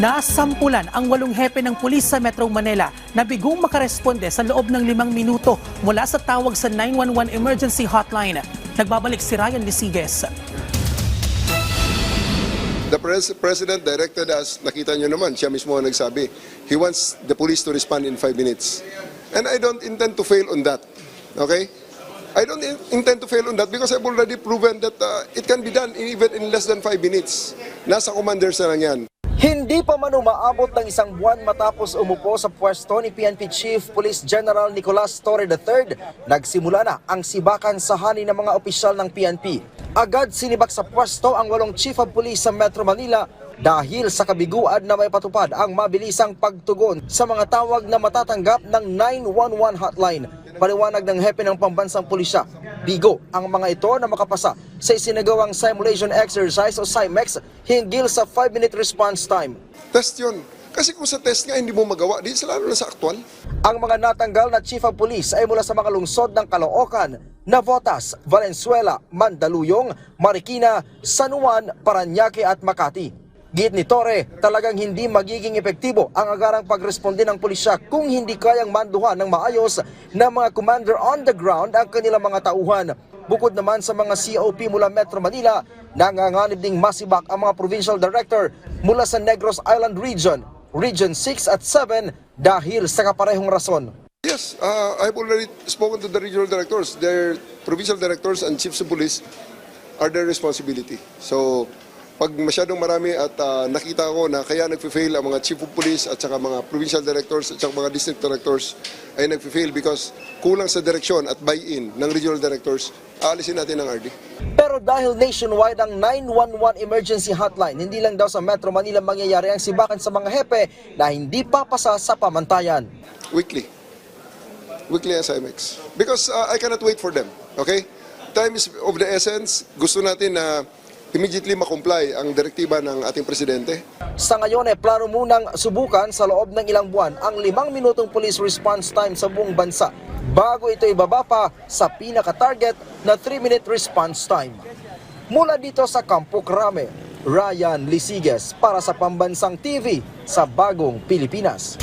Nasampulan ang 8 hepe ng pulis sa Metro Manila na bigong makaresponde sa loob ng 5 minuto mula sa tawag sa 911 emergency hotline. Nagbabalik si Ryan Lisiges. The President directed us, nakita nyo naman, siya mismo ang nagsabi, he wants the police to respond in 5 minutes. And I don't intend to fail on that, okay? I don't intend to fail on that because I've already proven that it can be done even in less than 5 minutes. Nasa commanders na lang yan. Hindi pa man umaabot ng 1 buwan matapos umupo sa pwesto ni PNP Chief Police General Nicolas Torre III, nagsimula na ang sibakan sa hani ng mga opisyal ng PNP. Agad sinibak sa pwesto ang 8 Chief of Police sa Metro Manila dahil sa kabiguan na may patupad ang mabilisang pagtugon sa mga tawag na matatanggap ng 911 hotline. Paliwanag ng hepe ng pambansang pulisya, bigo ang mga ito na makapasa sa isinagawang simulation exercise o SIMEX hinggil sa 5-minute response time. Test yun. Kasi kung sa test nga hindi mo magawa, di lalo na sa aktual. Ang mga natanggal na Chief of Police ay mula sa mga lungsod ng Caloocan, Navotas, Valenzuela, Mandaluyong, Marikina, San Juan, Parañaque at Makati. Git ni Torre, talagang hindi magiging epektibo ang agarang pagresponde ng pulisya kung hindi kayang manduhan ng maayos ng mga commander on the ground ang kanilang mga tauhan. Bukod naman sa mga COP mula Metro Manila, nanganganib ding masibak ang mga provincial director mula sa Negros Island Region, Region 6 at 7 dahil sa kaparehong rason. Yes, I've already spoken to the regional directors. Their provincial directors and chiefs of police are their responsibility. So, pag masyadong marami at nakita ko na kaya nagfe-fail ang mga chief of police at saka mga provincial directors at saka mga district directors ay nagfe-fail because kulang sa direksyon at buy-in ng regional directors, aalisin natin ang RD. Pero dahil nationwide ang 911 emergency hotline, hindi lang daw sa Metro Manila mangyayari ang sibakan sa mga hepe na hindi papasa sa pamantayan. Weekly ang SIMEX. Because I cannot wait for them, okay? Time is of the essence. Gusto natin na immediately makomply ang direktiba ng ating presidente. Sa ngayon ay plano munang subukan sa loob ng ilang buwan ang 5 minutong police response time sa buong bansa bago ito ibaba pa sa pinaka-target na 3-minute response time. Mula dito sa Campo Crame, Ryan Lisiges para sa Pambansang TV sa Bagong Pilipinas.